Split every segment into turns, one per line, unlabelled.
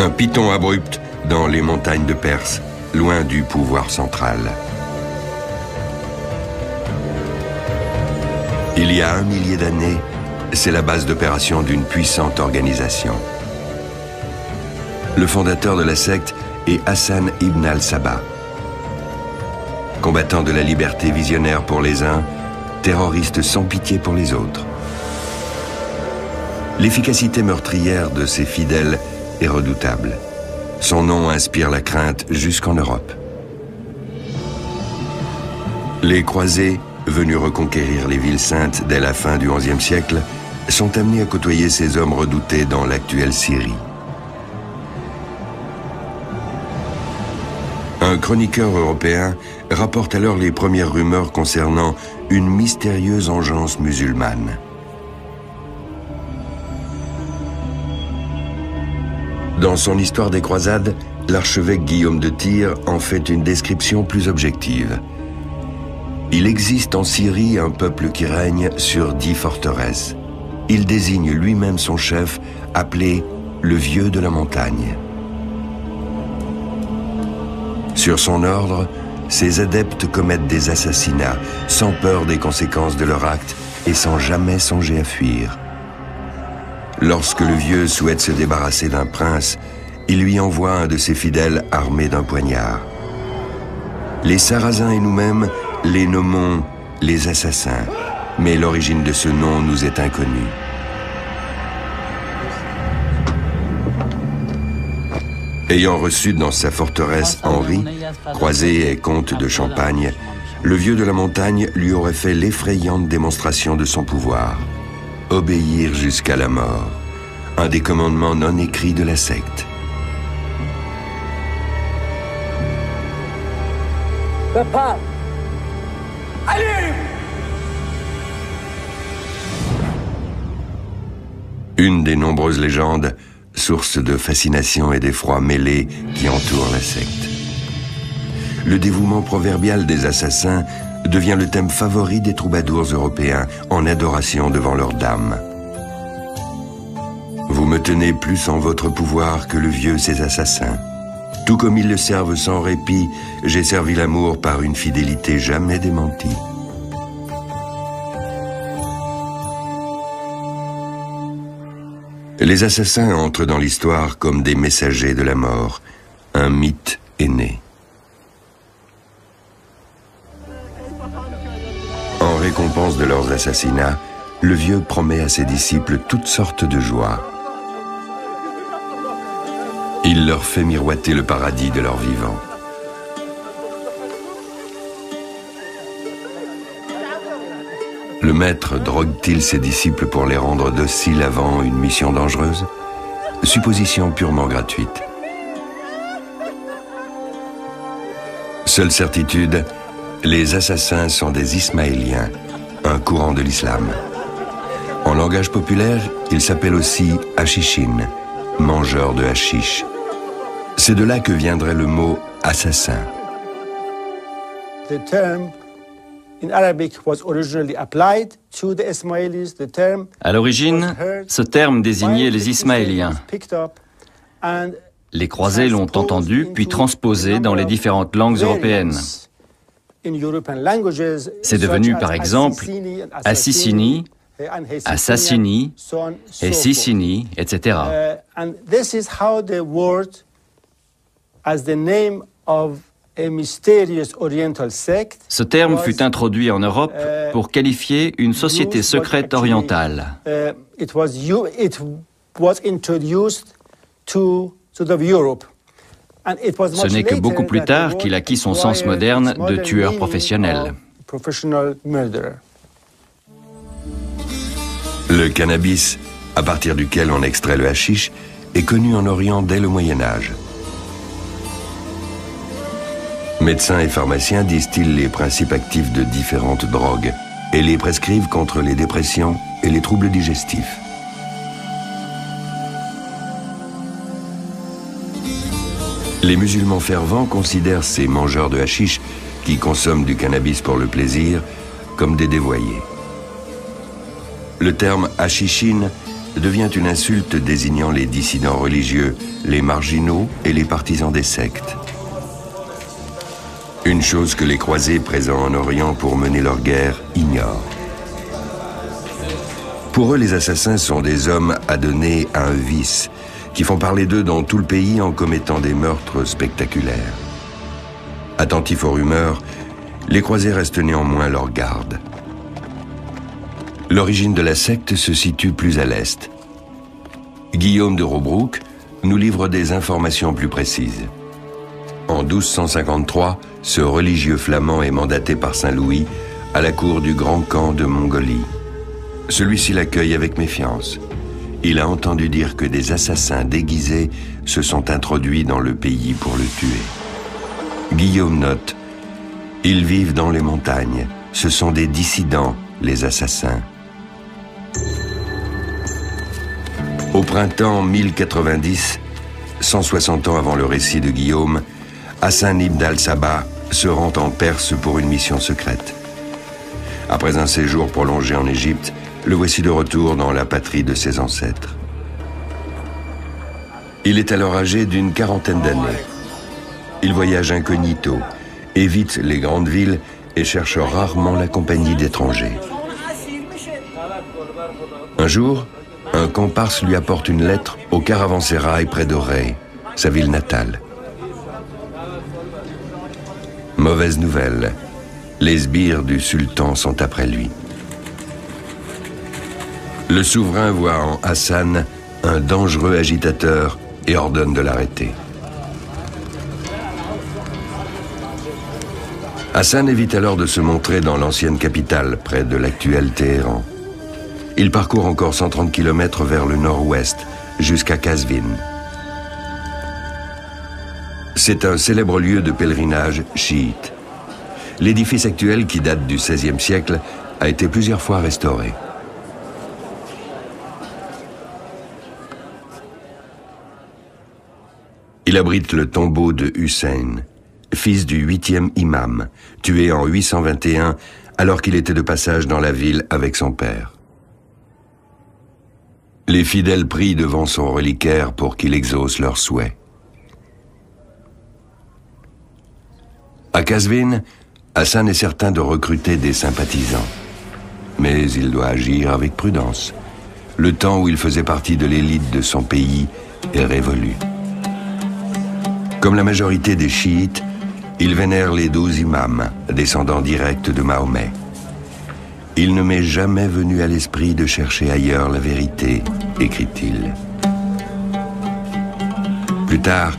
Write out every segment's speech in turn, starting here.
Un piton abrupt dans les montagnes de Perse, loin du pouvoir central. Il y a 1 millier d'années, c'est la base d'opération d'une puissante organisation. Le fondateur de la secte est Hassan ibn al-Sabah. Combattant de la liberté visionnaire pour les uns, terroriste sans pitié pour les autres. L'efficacité meurtrière de ses fidèles est redoutable. Son nom inspire la crainte jusqu'en Europe. Les croisés, venus reconquérir les villes saintes dès la fin du XIe siècle, sont amenés à côtoyer ces hommes redoutés dans l'actuelle Syrie. Un chroniqueur européen rapporte alors les premières rumeurs concernant une mystérieuse engeance musulmane. Dans son Histoire des croisades, l'archevêque Guillaume de Tyr en fait une description plus objective. Il existe en Syrie un peuple qui règne sur 10 forteresses. Il désigne lui-même son chef, appelé le Vieux de la Montagne. Sur son ordre, ses adeptes commettent des assassinats, sans peur des conséquences de leur acte et sans jamais songer à fuir. Lorsque le vieux souhaite se débarrasser d'un prince, il lui envoie un de ses fidèles armé d'un poignard. Les Sarrasins et nous-mêmes les nommons les assassins, mais l'origine de ce nom nous est inconnue. Ayant reçu dans sa forteresse Henri, croisé et comte de Champagne, le Vieux de la Montagne lui aurait fait l'effrayante démonstration de son pouvoir. Obéir jusqu'à la mort, un des commandements non écrits de la secte.
Papa, allez!
Une des nombreuses légendes, source de fascination et d'effroi mêlés qui entourent la secte. Le dévouement proverbial des assassins devient le thème favori des troubadours européens en adoration devant leurs dames. Vous me tenez plus en votre pouvoir que le vieux ses assassins. Tout comme ils le servent sans répit, j'ai servi l'amour par une fidélité jamais démentie. Les assassins entrent dans l'histoire comme des messagers de la mort. Un mythe est né. En récompense de leurs assassinats, le vieux promet à ses disciples toutes sortes de joies. Il leur fait miroiter le paradis de leur vivant. Le maître drogue-t-il ses disciples pour les rendre dociles avant une mission dangereuse? Supposition purement gratuite. Seule certitude, les assassins sont des Ismaéliens, un courant de l'islam. En langage populaire, ils s'appellent aussi hachichin, mangeurs de hashish. C'est de là que viendrait le mot assassin.
The term in Arabic was originally applied to the Ismailis. The term
À l'origine, ce terme désignait les Ismaéliens. Les croisés l'ont entendu puis transposé dans les différentes langues européennes. C'est devenu par exemple Assissini, Assassini et Sicini, etc. Ce terme fut introduit en Europe pour qualifier une société secrète orientale. Ce n'est que beaucoup plus tard qu'il acquit son sens moderne de tueur professionnel.
Le cannabis, à partir duquel on extrait le hashish, est connu en Orient dès le Moyen-Âge. Médecins et pharmaciens distillent les principes actifs de différentes drogues et les prescrivent contre les dépressions et les troubles digestifs. Les musulmans fervents considèrent ces mangeurs de hashish qui consomment du cannabis pour le plaisir comme des dévoyés. Le terme hachichin devient une insulte désignant les dissidents religieux, les marginaux et les partisans des sectes. Une chose que les croisés présents en Orient pour mener leur guerre ignorent. Pour eux, les assassins sont des hommes adonnés à un vice, qui font parler d'eux dans tout le pays en commettant des meurtres spectaculaires. Attentifs aux rumeurs, les croisés restent néanmoins leur garde. L'origine de la secte se situe plus à l'est. Guillaume de Robrouck nous livre des informations plus précises. En 1253, ce religieux flamand est mandaté par Saint-Louis à la cour du Grand Khan de Mongolie. Celui-ci l'accueille avec méfiance. Il a entendu dire que des assassins déguisés se sont introduits dans le pays pour le tuer. Guillaume note: « Ils vivent dans les montagnes. Ce sont des dissidents, les assassins. » Au printemps 1090, 160 ans avant le récit de Guillaume, Hassan ibn al-Sabah se rend en Perse pour une mission secrète. Après un séjour prolongé en Égypte, le voici de retour dans la patrie de ses ancêtres. Il est alors âgé d'une quarantaine d'années. Il voyage incognito, évite les grandes villes et cherche rarement la compagnie d'étrangers. Un jour, un comparse lui apporte une lettre au caravansérail près de Rey, sa ville natale. Mauvaise nouvelle, les sbires du sultan sont après lui. Le souverain voit en Hassan un dangereux agitateur et ordonne de l'arrêter. Hassan évite alors de se montrer dans l'ancienne capitale, près de l'actuel Téhéran. Il parcourt encore 130 km vers le nord-ouest, jusqu'à Qazvin. C'est un célèbre lieu de pèlerinage chiite. L'édifice actuel, qui date du XVIe siècle, a été plusieurs fois restauré. Il abrite le tombeau de Hussein, fils du 8e imam, tué en 821 alors qu'il était de passage dans la ville avec son père. Les fidèles prient devant son reliquaire pour qu'il exauce leurs souhaits. À Qazvin, Hassan est certain de recruter des sympathisants. Mais il doit agir avec prudence. Le temps où il faisait partie de l'élite de son pays est révolu. Comme la majorité des chiites, il vénère les 12 imams, descendants directs de Mahomet. Il ne m'est jamais venu à l'esprit de chercher ailleurs la vérité, écrit-il. Plus tard,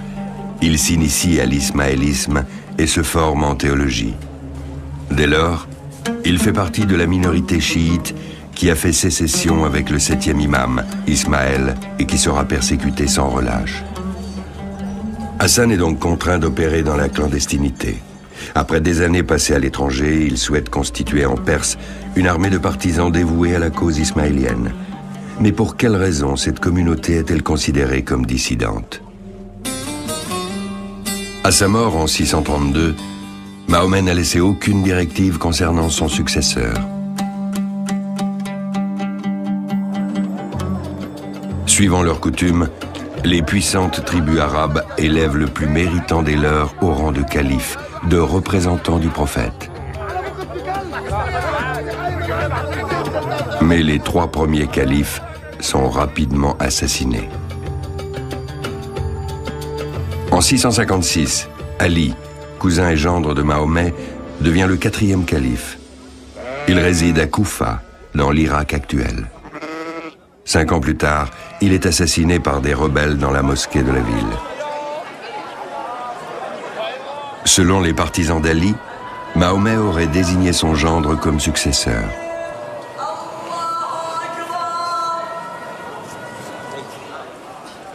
il s'initie à l'ismaélisme et se forme en théologie. Dès lors, il fait partie de la minorité chiite qui a fait sécession avec le 7e imam, Ismaël, et qui sera persécuté sans relâche. Hassan est donc contraint d'opérer dans la clandestinité. Après des années passées à l'étranger, il souhaite constituer en Perse une armée de partisans dévoués à la cause ismaélienne. Mais pour quelle raison cette communauté est-elle considérée comme dissidente? À sa mort en 632, Mahomet n'a laissé aucune directive concernant son successeur. Suivant leur coutume, les puissantes tribus arabes élèvent le plus méritant des leurs au rang de calife, de représentant du prophète. Mais les 3 premiers califes sont rapidement assassinés. En 656, Ali, cousin et gendre de Mahomet, devient le 4e calife. Il réside à Koufa, dans l'Irak actuel. 5 ans plus tard, il est assassiné par des rebelles dans la mosquée de la ville. Selon les partisans d'Ali, Mahomet aurait désigné son gendre comme successeur.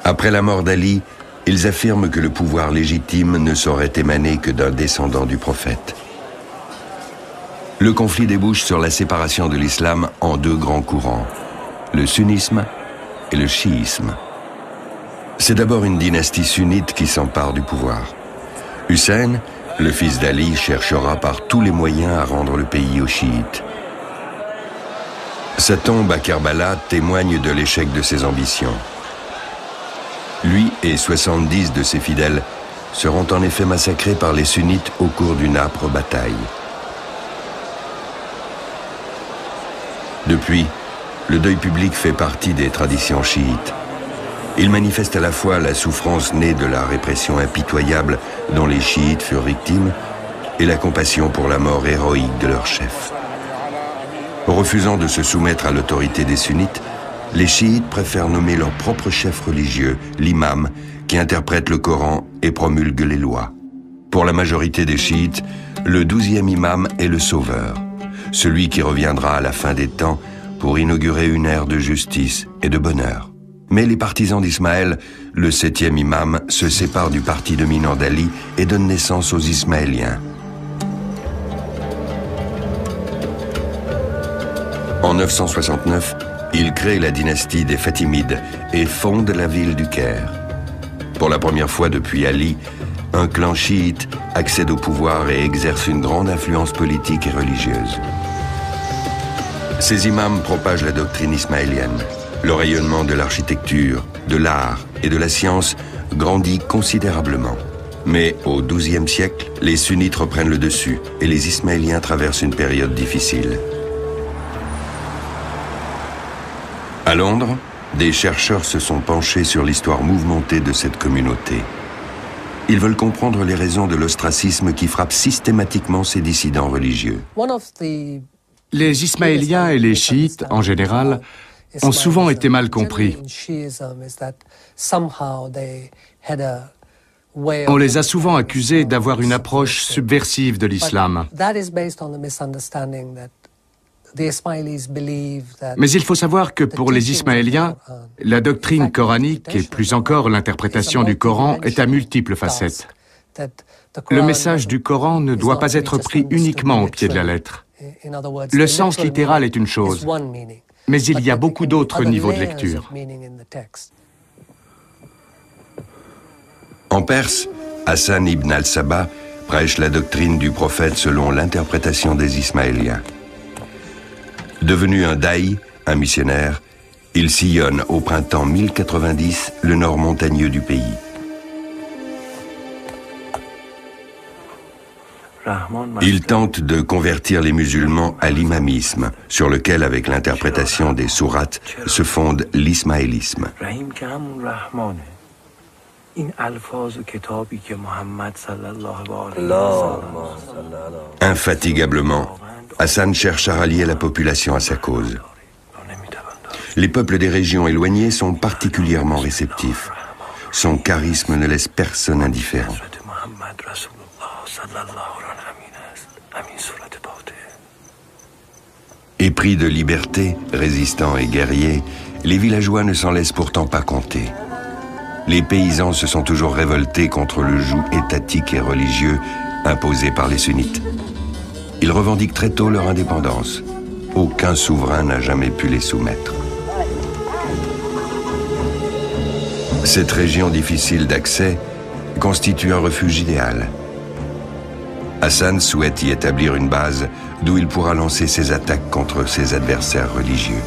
Après la mort d'Ali, ils affirment que le pouvoir légitime ne saurait émaner que d'un descendant du prophète. Le conflit débouche sur la séparation de l'islam en 2 grands courants, le sunnisme et le chiisme. C'est d'abord une dynastie sunnite qui s'empare du pouvoir. Hussein, le fils d'Ali, cherchera par tous les moyens à rendre le pays aux chiites. Sa tombe à Kerbala témoigne de l'échec de ses ambitions. Lui et 70 de ses fidèles seront en effet massacrés par les sunnites au cours d'une âpre bataille. Depuis, le deuil public fait partie des traditions chiites. Il manifeste à la fois la souffrance née de la répression impitoyable dont les chiites furent victimes et la compassion pour la mort héroïque de leur chef. Refusant de se soumettre à l'autorité des sunnites, les chiites préfèrent nommer leur propre chef religieux, l'imam, qui interprète le Coran et promulgue les lois. Pour la majorité des chiites, le 12e imam est le sauveur, celui qui reviendra à la fin des temps pour inaugurer une ère de justice et de bonheur. Mais les partisans d'Ismaël, le 7e imam, se séparent du parti dominant d'Ali et donnent naissance aux Ismaéliens. En 969, il crée la dynastie des Fatimides et fonde la ville du Caire. Pour la première fois depuis Ali, un clan chiite accède au pouvoir et exerce une grande influence politique et religieuse. Ces imams propagent la doctrine ismaélienne. Le rayonnement de l'architecture, de l'art et de la science grandit considérablement. Mais au XIIe siècle, les sunnites reprennent le dessus et les ismaéliens traversent une période difficile. À Londres, des chercheurs se sont penchés sur l'histoire mouvementée de cette communauté. Ils veulent comprendre les raisons de l'ostracisme qui frappe systématiquement ces dissidents religieux.
Les Ismaéliens et les chiites, en général, ont souvent été mal compris. On les a souvent accusés d'avoir une approche subversive de l'islam. Mais il faut savoir que pour les Ismaéliens, la doctrine coranique et plus encore l'interprétation du Coran est à multiples facettes. Le message du Coran ne doit pas être pris uniquement au pied de la lettre. Le sens littéral est une chose, mais il y a beaucoup d'autres niveaux de lecture.
En Perse, Hassan ibn al-Sabah prêche la doctrine du prophète selon l'interprétation des Ismaéliens. Devenu un daï, un missionnaire, il sillonne au printemps 1090 le nord montagneux du pays. Il tente de convertir les musulmans à l'imamisme, sur lequel, avec l'interprétation des sourates, se fonde l'ismaélisme. Infatigablement, Hassan cherche à rallier la population à sa cause. Les peuples des régions éloignées sont particulièrement réceptifs. Son charisme ne laisse personne indifférent. Épris de liberté, résistants et guerriers, les villageois ne s'en laissent pourtant pas compter. Les paysans se sont toujours révoltés contre le joug étatique et religieux imposé par les sunnites. Ils revendiquent très tôt leur indépendance. Aucun souverain n'a jamais pu les soumettre. Cette région difficile d'accès constitue un refuge idéal. Hassan souhaite y établir une base d'où il pourra lancer ses attaques contre ses adversaires religieux.